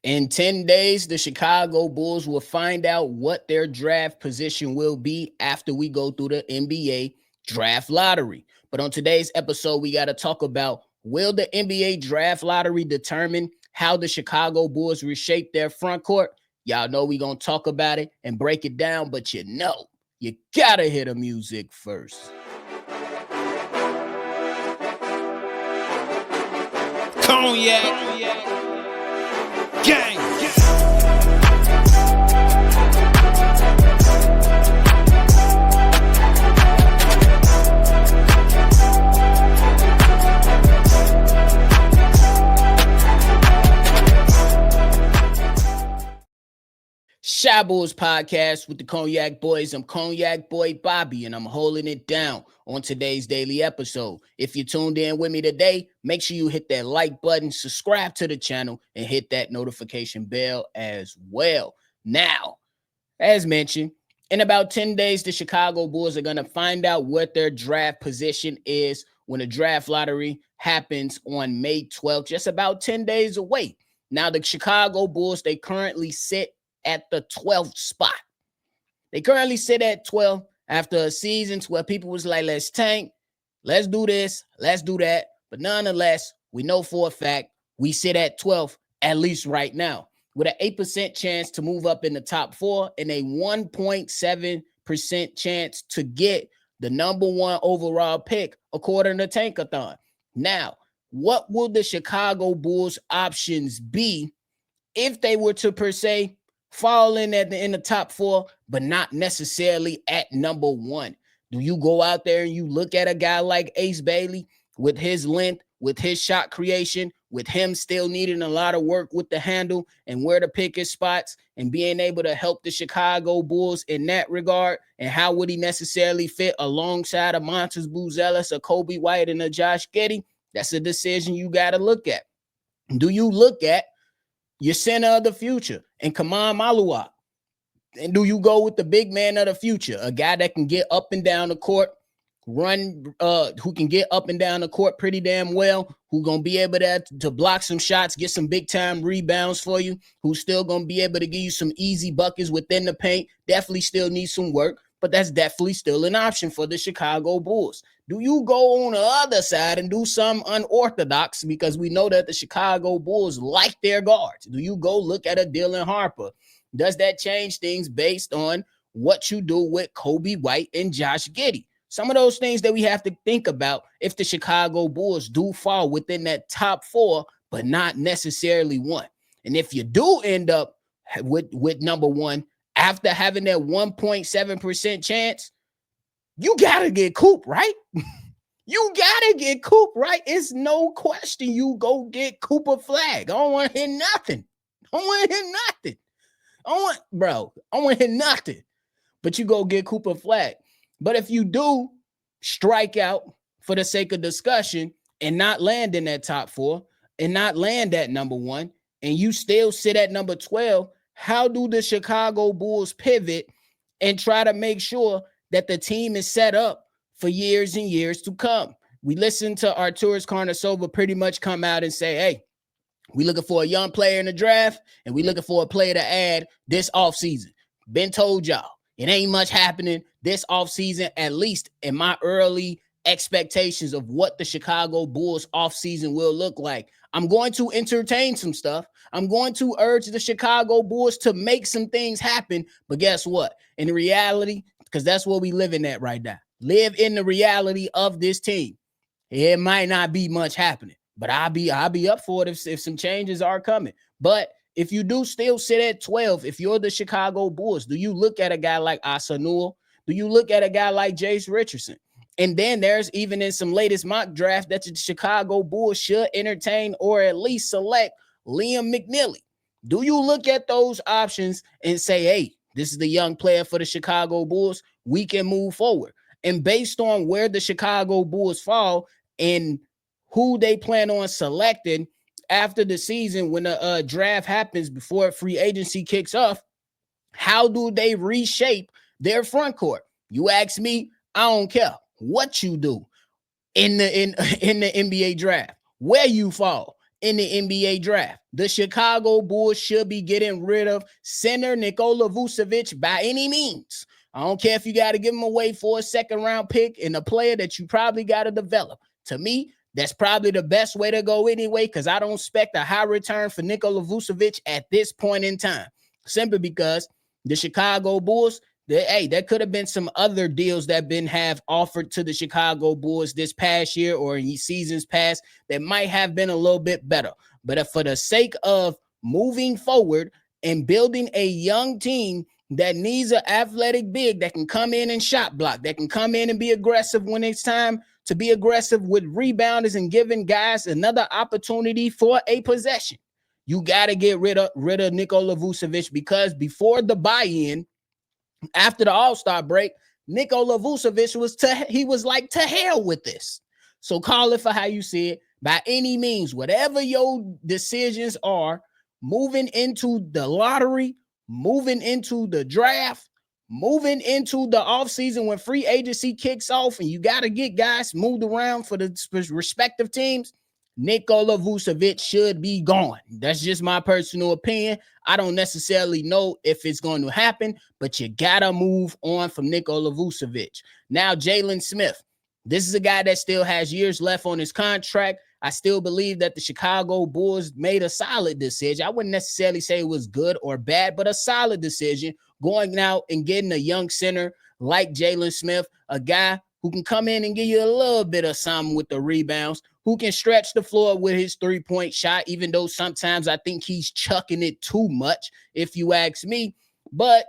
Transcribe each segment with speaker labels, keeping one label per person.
Speaker 1: In 10 days, the Chicago Bulls will find out what their draft position will be after we go through the NBA draft lottery. But on today's episode, we got to talk about, will the NBA draft lottery determine how the Chicago Bulls reshape their front court? Y'all know we're going to talk about it and break it down, but you got to hear the music first.
Speaker 2: Cognac. Gang.
Speaker 1: Shy Bulls Podcast with the Cognac Boys. I'm Cognac Boy Bobby, and I'm holding it down on today's daily episode. If you tuned in with me today, make sure you hit that like button, subscribe to the channel, and hit that notification bell as well. Now, as mentioned, in about 10 days, the Chicago Bulls are going to find out what their draft position is when the draft lottery happens on May 12th, just about 10 days away. Now, the Chicago Bulls, they currently sit at the 12th spot. They currently sit at 12 after a season where people was like, let's tank, let's do this, let's do that. But nonetheless, we know for a fact we sit at 12, at least right now, with an 8% chance to move up in the top four and a 1.7% chance to get the number one overall pick, according to Tankathon. Now, what will the Chicago Bulls options be if they were to, per se, fall in the top four, but not necessarily at number one? Do you go out there and you look at a guy like Ace Bailey with his length, with his shot creation, with him still needing a lot of work with the handle and where to pick his spots and being able to help the Chicago Bulls in that regard? And how would he necessarily fit alongside a Montes Buzelis, a Kobe White, and a Josh Giddey? That's a decision you got to look at. Do you look at your center of the future and Kaman Maluak? And do you go with the big man of the future, a guy that can get up and down the court, who can get up and down the court pretty damn well, who gonna be able to block some shots, get some big time rebounds for you, who's still gonna be able to give you some easy buckets within the paint? Definitely still needs some work, but that's definitely still an option for the Chicago Bulls. Do you go on the other side and do some unorthodox, because we know that the Chicago Bulls like their guards? Do you go look at a Dylan Harper? Does that change things based on what you do with Kobe White and Josh Giddey? Some of those things that we have to think about if the Chicago Bulls do fall within that top four, but not necessarily one. And if you do end up with number one, after having that 1.7% chance, you got to get Coop, right? You got to get Coop, right? It's no question you go get Cooper Flag. I don't want to hear nothing. I want to hear nothing. I want to hear nothing. But you go get Cooper Flag. But if you do strike out for the sake of discussion and not land in that top four and not land at number one, and you still sit at number 12, how do the Chicago Bulls pivot and try to make sure that the team is set up for years and years to come? We listened to Arturas Karnisovas pretty much come out and say, hey, we looking for a young player in the draft, and we looking for a player to add this offseason. Been told y'all, it ain't much happening this offseason, at least in my early expectations of what the Chicago Bulls offseason will look like. I'm going to entertain some stuff. I'm going to urge the Chicago Bulls to make some things happen. But guess what? In reality, because that's what we living at right now, live in the reality of this team, it might not be much happening. But I'll be up for it if some changes are coming. But if you do still sit at 12, if you're the Chicago Bulls, do you look at a guy like Asa Newell? Do you look at a guy like Jace Richardson? And then there's even in some latest mock draft that the Chicago Bulls should entertain or at least select Liam McNeely. Do you look at those options and say, hey, this is the young player for the Chicago Bulls, we can move forward? And based on where the Chicago Bulls fall and who they plan on selecting after the season, when the draft happens, before free agency kicks off, how do they reshape their front court? You ask me, I don't care what you do in the NBA draft, where you fall. in the NBA draft. The Chicago Bulls should be getting rid of center Nikola Vucevic by any means. I don't care if you got to give him away for a second-round pick and a player that you probably got to develop. To me, that's probably the best way to go anyway, because I don't expect a high return for Nikola Vucevic at this point in time, simply because the Chicago Bulls, there could have been some other deals that have offered to the Chicago Bulls this past year or in seasons past that might have been a little bit better. But if for the sake of moving forward and building a young team that needs an athletic big that can come in and shot block, that can come in and be aggressive when it's time to be aggressive with rebounders and giving guys another opportunity for a possession, you got to get rid of Nikola Vucevic, because before the buy-in, after the All-Star break, Nikola Vucevic was like, to hell with this. So call it for how you see it. By any means, whatever your decisions are, moving into the lottery, moving into the draft, moving into the offseason when free agency kicks off and you got to get guys moved around for the respective teams, Nikola Vucevic should be gone. That's just my personal opinion. I don't necessarily know if it's going to happen, but you got to move on from Nikola Vucevic. Now, Jalen Smith. This is a guy that still has years left on his contract. I still believe that the Chicago Bulls made a solid decision. I wouldn't necessarily say it was good or bad, but a solid decision going out and getting a young center like Jalen Smith, a guy who can come in and give you a little bit of something with the rebounds, who can stretch the floor with his three-point shot, even though sometimes I think he's chucking it too much, if you ask me. But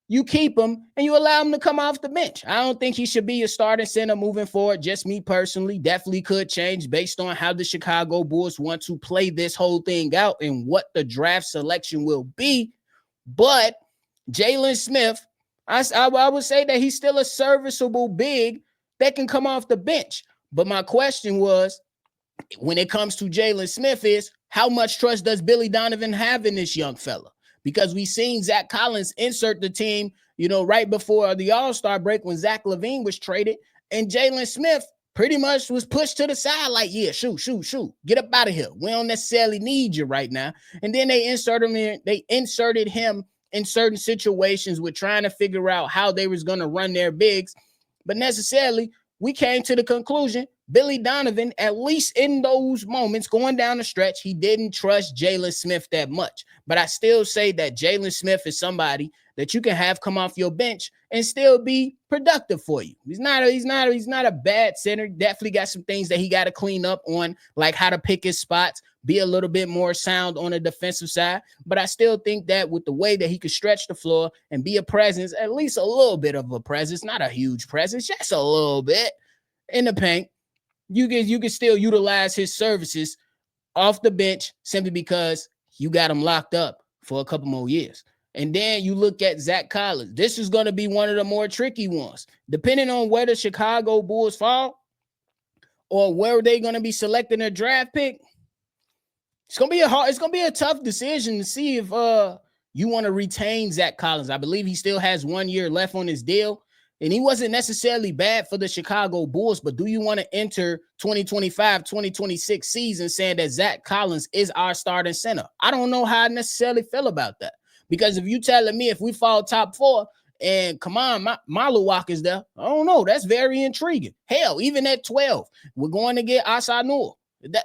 Speaker 1: you keep him and you allow him to come off the bench. I don't think he should be a starting center moving forward. Just me personally, definitely could change based on how the Chicago Bulls want to play this whole thing out and what the draft selection will be. But Jalen Smith, I would say that he's still a serviceable big that can come off the bench. But my question was, when it comes to Jalen Smith, is how much trust does Billy Donovan have in this young fella? Because we've seen Zach Collins insert the team, right before the All-Star break when Zach LaVine was traded, and Jalen Smith pretty much was pushed to the side like, yeah, shoot, get up out of here. We don't necessarily need you right now. And then they inserted him in certain situations with trying to figure out how they was going to run their bigs. But necessarily, we came to the conclusion Billy Donovan, at least in those moments going down the stretch, he didn't trust Jalen Smith that much. But I still say that Jalen Smith is somebody that you can have come off your bench and still be productive for you. He's not a bad center. Definitely got some things that he got to clean up on, like how to pick his spots, be a little bit more sound on the defensive side. But I still think that with the way that he could stretch the floor and be a presence, at least a little bit of a presence, not a huge presence, just a little bit in the paint, you can still utilize his services off the bench simply because you got him locked up for a couple more years. And then you look at Zach Collins. This is going to be one of the more tricky ones. Depending on where the Chicago Bulls fall or where they're going to be selecting their draft pick, it's going to be a tough decision to see if you want to retain Zach Collins. I believe he still has 1 year left on his deal. And he wasn't necessarily bad for the Chicago Bulls, but do you want to enter 2025, 2026 season saying that Zach Collins is our starting center? I don't know how I necessarily feel about that. Because if you telling me if we fall top 4 and come on, Maluwak is there, I don't know. That's very intriguing. Hell, even at 12, we're going to get Asa Newell.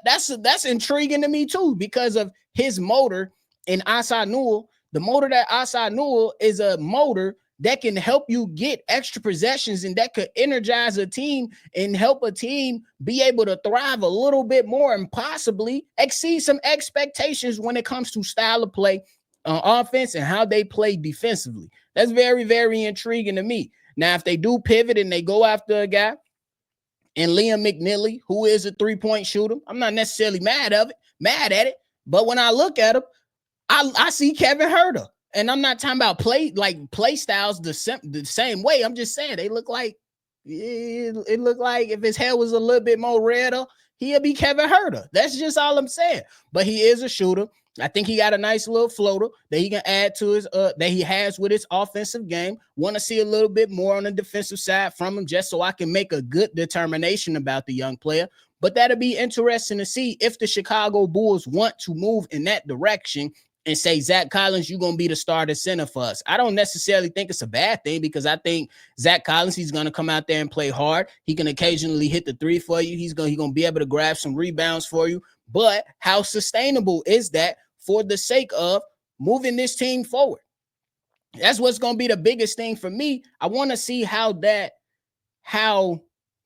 Speaker 1: That's intriguing to me too, because of his motor in Asa Newell. The motor that Asa Newell is a motor that can help you get extra possessions and that could energize a team and help a team be able to thrive a little bit more and possibly exceed some expectations when it comes to style of play on offense and how they play defensively. That's very, very intriguing to me. Now, if they do pivot and they go after a guy and Liam McNeely, who is a three-point shooter, I'm not necessarily mad at it. But when I look at him, I see Kevin Huerter. And I'm not talking about play styles the same way. I'm just saying they look like it looked like if his hair was a little bit more redder, he'll be Kevin Huerter. That's just all I'm saying. But he is a shooter. I think he got a nice little floater that he can add to his that he has with his offensive game. Want to see a little bit more on the defensive side from him just so I can make a good determination about the young player. But that'll be interesting to see if the Chicago Bulls want to move in that direction and say, Zach Collins, you're going to be the starter center for us. I don't necessarily think it's a bad thing, because I think Zach Collins, he's going to come out there and play hard. He can occasionally hit the three for you. He's going to be able to grab some rebounds for you. But how sustainable is that for the sake of moving this team forward? That's what's going to be the biggest thing for me. I want to see how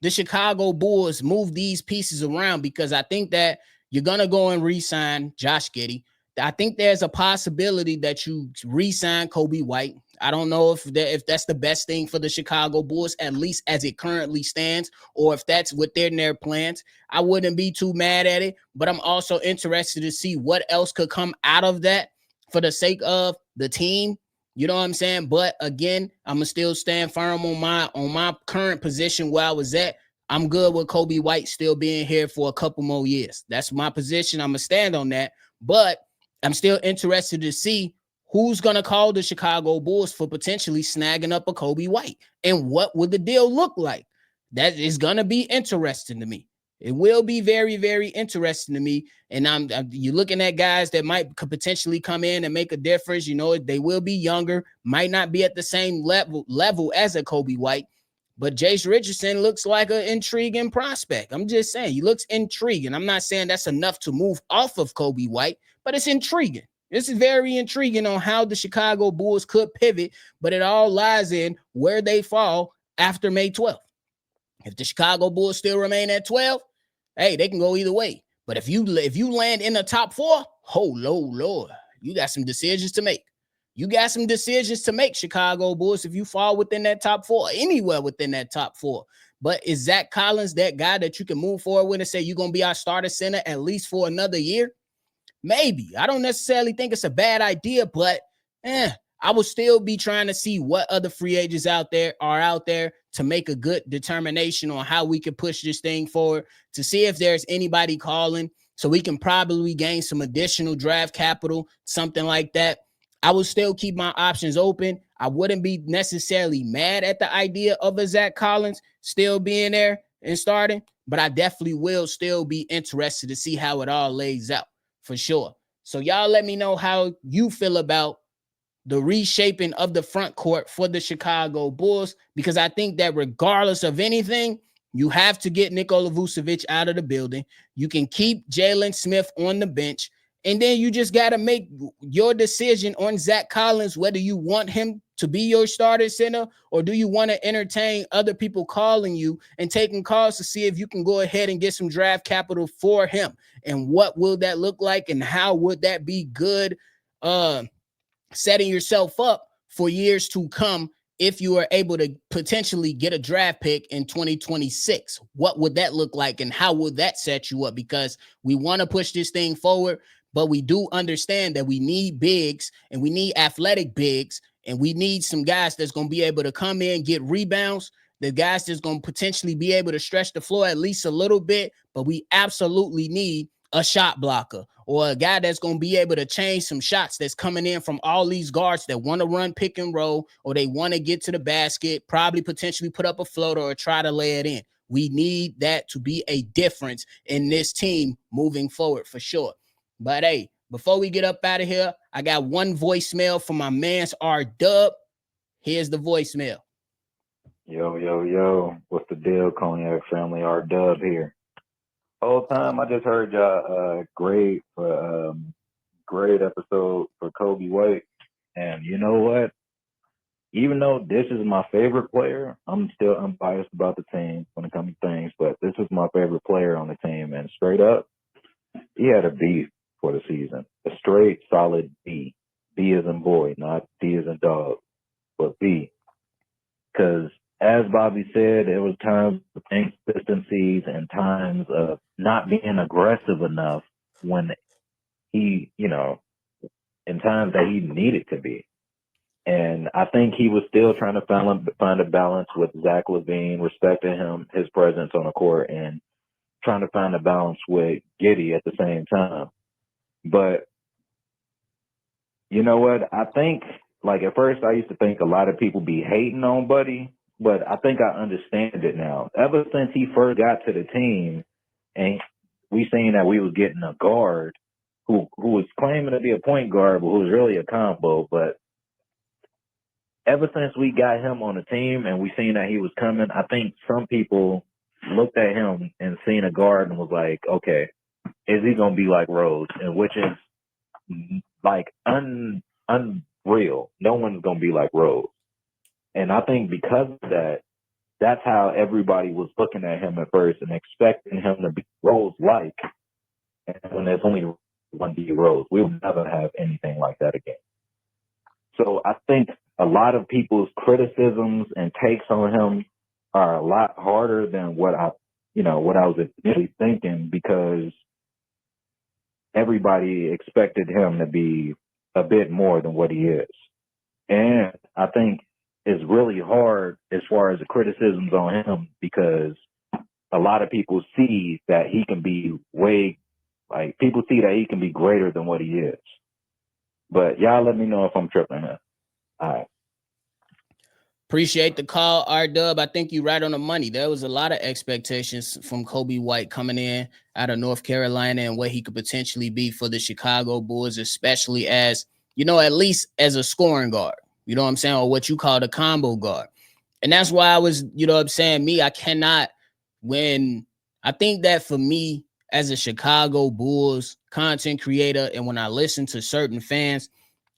Speaker 1: the Chicago Bulls move these pieces around, because I think that you're going to go and re-sign Josh Giddey. I think there's a possibility that you re-sign Coby White. I don't know if that's the best thing for the Chicago Bulls, at least as it currently stands, or if that's within their plans. I wouldn't be too mad at it, but I'm also interested to see what else could come out of that for the sake of the team. You know what I'm saying? But again, I'm gonna still stand firm on my current position where I was at. I'm good with Coby White still being here for a couple more years. That's my position. I'm gonna stand on that. But I'm still interested to see who's going to call the Chicago Bulls for potentially snagging up a Coby White, and what would the deal look like. That is going to be interesting to me. It will be very, very interesting to me. And you're looking at guys that could potentially come in and make a difference. You know, they will be younger, might not be at the same level as a Coby White. But Jace Richardson looks like an intriguing prospect. I'm just saying, he looks intriguing. I'm not saying that's enough to move off of Coby White, but it's intriguing. This is very intriguing on how the Chicago Bulls could pivot, but it all lies in where they fall after May 12th. If the Chicago Bulls still remain at 12, hey, they can go either way. But if you land in the top 4, oh, Lord, you got some decisions to make. You got some decisions to make, Chicago Bulls, if you fall within that top 4, anywhere within that top 4. But is Zach Collins that guy that you can move forward with and say you're going to be our starter center at least for another year? Maybe. I don't necessarily think it's a bad idea, but I will still be trying to see what other free agents are out there to make a good determination on how we can push this thing forward, to see if there's anybody calling so we can probably gain some additional draft capital, something like that. I will still keep my options open. I wouldn't be necessarily mad at the idea of a Zach Collins still being there and starting, but I definitely will still be interested to see how it all lays out for sure. So y'all let me know how you feel about the reshaping of the front court for the Chicago Bulls, because I think that regardless of anything, you have to get Nikola Vucevic out of the building. You can keep Jalen Smith on the bench. And then you just got to make your decision on Zach Collins, whether you want him to be your starter center, or do you want to entertain other people calling you and taking calls to see if you can go ahead and get some draft capital for him. And what will that look like, and how would that be good setting yourself up for years to come if you are able to potentially get a draft pick in 2026? What would that look like, and how would that set you up? Because we want to push this thing forward, but we do understand that we need bigs, and we need athletic bigs, and we need some guys that's going to be able to come in, get rebounds, the guys that's going to potentially be able to stretch the floor at least a little bit, but we absolutely need a shot blocker, or a guy that's going to be able to change some shots that's coming in from all these guards that want to run pick and roll, or they want to get to the basket, probably potentially put up a floater or try to lay it in. We need that to be a difference in this team moving forward for sure. But hey, before we get up out of here, I got one voicemail from my man's R-Dub. Here's the voicemail.
Speaker 3: Yo. What's the deal, Cognac family? R-Dub here. Whole time I just heard y'all great episode for Coby White. And you know what? Even though this is my favorite player, I'm biased about the team when it comes to things, but this is my favorite player on the team. And straight up, he had a B for the season. A straight, solid B. B as in boy, not D as in dog, but B. Because as Bobby said, there was times of inconsistencies and times of not being aggressive enough when he, in times that he needed to be. And I think he was still trying to find a balance with Zach LaVine, respecting him, his presence on the court, and trying to find a balance with Giddey at the same time. But you know what? I think, at first I used to think a lot of people be hating on Buddy, but I think I understand it now. Ever since he first got to the team and we seen that we was getting a guard who was claiming to be a point guard, but who was really a combo. But ever since we got him on the team and we seen that he was coming, I think some people looked at him and seen a guard and was like, okay, is he gonna be like Rose? And which is like unreal. No one's gonna be like Rose. And I think because of that, that's how everybody was looking at him at first and expecting him to be Rose-like. And when there's only one D Rose, we'll never have anything like that again. So I think a lot of people's criticisms and takes on him are a lot harder than what I was initially thinking, because everybody expected him to be a bit more than what he is. And I think it's really hard as far as the criticisms on him, because a lot of people see that he can be people see that he can be greater than what he is. But y'all let me know if I'm tripping here. All right.
Speaker 1: Appreciate the call, R-Dub. I think you're right on the money. There was a lot of expectations from Kobe White coming in out of North Carolina and what he could potentially be for the Chicago Bulls, especially as, at least as a scoring guard, you know what I'm saying, or what you call the combo guard. And that's why I was, I cannot win. I think that for me as a Chicago Bulls content creator, and when I listen to certain fans,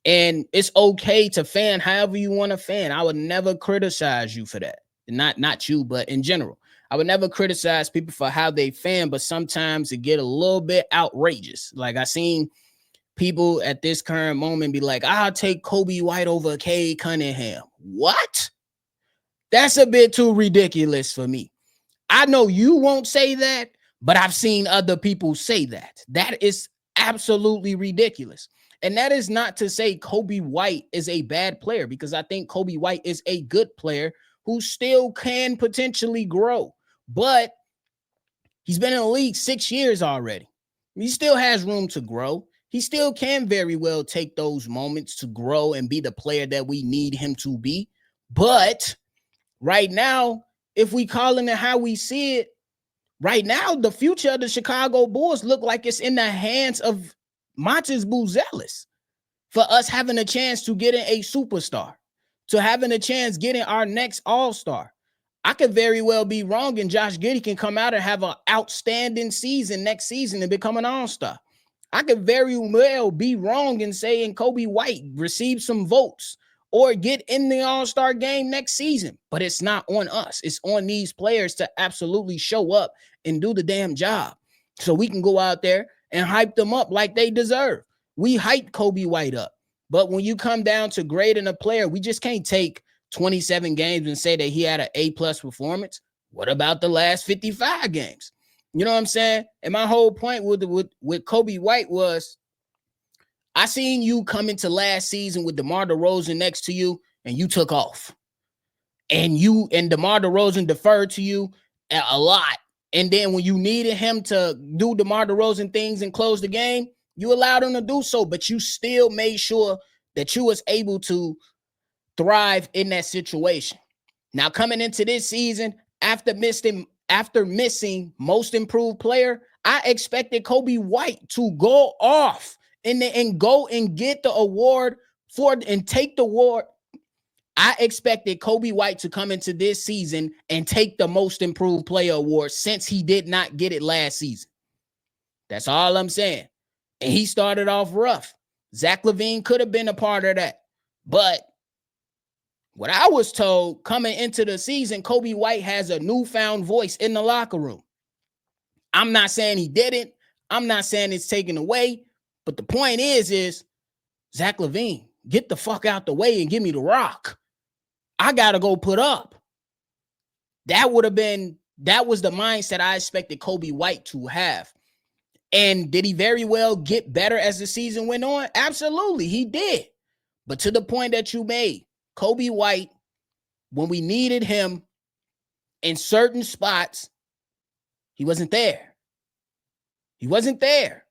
Speaker 1: and it's okay to fan however you want to fan. I would never criticize you for that. Not you, but in general. I would never criticize people for how they fan, but sometimes it get a little bit outrageous. Like I seen people at this current moment be like, I'll take Kobe White over Cade Cunningham. What? That's a bit too ridiculous for me. I know you won't say that, but I've seen other people say that. That is absolutely ridiculous. And that is not to say Kobe White is a bad player, because I think Kobe White is a good player who still can potentially grow. But he's been in the league 6 years already. He still has room to grow. He still can very well take those moments to grow and be the player that we need him to be. But right now, if we calling it how we see it, right now, the future of the Chicago Bulls look like it's in the hands of Montes Buzelis for us having a chance to get in a superstar, to having a chance getting our next all-star. I could very well be wrong, and Josh Giddey can come out and have an outstanding season next season and become an all-star. I could very well be wrong in saying Kobe White receive some votes or get in the all-star game next season, but it's not on us. It's on these players to absolutely show up and do the damn job so we can go out there and hype them up like they deserve. We hyped Kobe White up, but when you come down to grading a player, we just can't take 27 games and say that he had an A+ performance. What about the last 55 games? You know what I'm saying? And my whole point with Kobe White was, I seen you come into last season with DeMar DeRozan next to you, and you took off. And DeMar DeRozan deferred to you a lot. And then when you needed him to do DeMar DeRozan things and close the game, you allowed him to do so, but you still made sure that you was able to thrive in that situation. Now, coming into this season, after missing most improved player, I expected Kobe White to go off and go and get the award and take the award. I expected Kobe White to come into this season and take the most improved player award, since he did not get it last season. That's all I'm saying. And he started off rough. Zach LaVine could have been a part of that. But what I was told coming into the season, Kobe White has a newfound voice in the locker room. I'm not saying he didn't. I'm not saying it's taken away. But the point is Zach LaVine, get the fuck out the way and give me the rock. I got to go put up. That was the mindset I expected Kobe White to have. And did he very well get better as the season went on? Absolutely, he did. But to the point that you made, Kobe White, when we needed him in certain spots, he wasn't there. He wasn't there.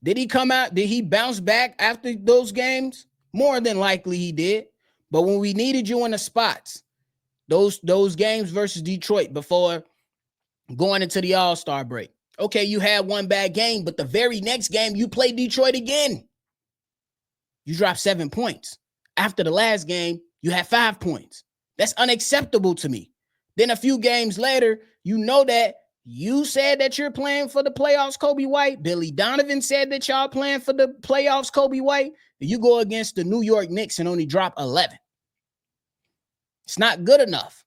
Speaker 1: Did he come out? Did he bounce back after those games? More than likely he did. But when we needed you in the spots, those games versus Detroit before going into the All-Star break, Okay, you had one bad game, but the very next game you play Detroit again. You dropped 7 points. After the last game, you had 5 points. That's unacceptable to me. Then a few games later, you know that you said that you're playing for the playoffs, Kobe White. Billy Donovan said that y'all playing for the playoffs, Kobe White. You go against the New York Knicks and only drop 11. It's not good enough.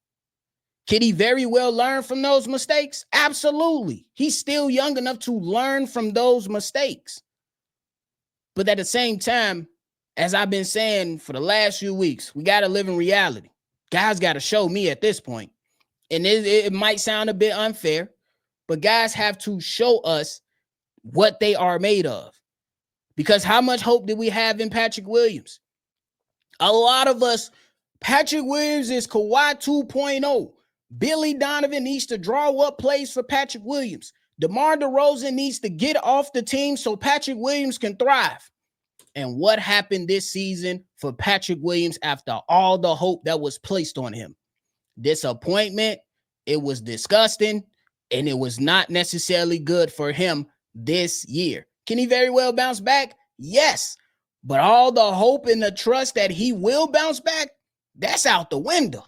Speaker 1: Could he very well learn from those mistakes? Absolutely. He's still young enough to learn from those mistakes. But at the same time, as I've been saying for the last few weeks, we got to live in reality. Guys got to show me at this point. And it might sound a bit unfair, but guys have to show us what they are made of. Because how much hope did we have in Patrick Williams? A lot of us, Patrick Williams is Kawhi 2.0. Billy Donovan needs to draw up plays for Patrick Williams. DeMar DeRozan needs to get off the team so Patrick Williams can thrive. And what happened this season for Patrick Williams after all the hope that was placed on him? Disappointment. It was disgusting, and it was not necessarily good for him this year. Can he very well bounce back? Yes. But all the hope and the trust that he will bounce back, that's out the window.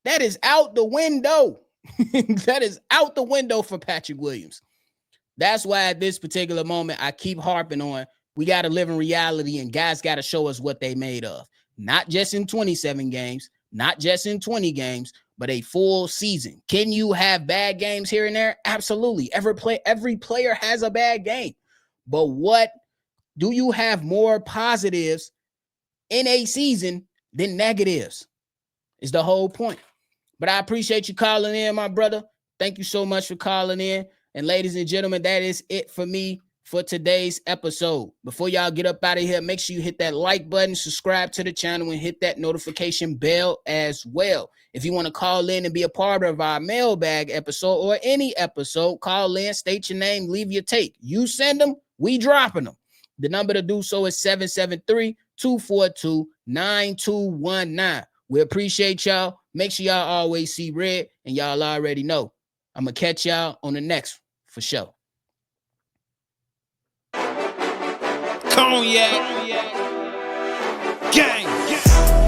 Speaker 1: That is out the window. That is out the window for Patrick Williams. That's why at this particular moment, I keep harping on we got to live in reality and guys got to show us what they made of. Not just in 27 games, not just in 20 games, but a full season. Can you have bad games here and there? Absolutely. Every player has a bad game. But what do you have more positives in a season than negatives? Is the whole point. But I appreciate you calling in, my brother. Thank you so much for calling in. And ladies and gentlemen, that is it for me for today's episode. Before y'all get up out of here, make sure you hit that like button, subscribe to the channel, and hit that notification bell as well. If you want to call in and be a part of our mailbag episode or any episode, call in, state your name, leave your take. You send them, we dropping them. The number to do so is 773-242-9219. We appreciate y'all. Make sure y'all always see red, and y'all already know. I'm going to catch y'all on the next for sure.
Speaker 2: Cognac. Gang.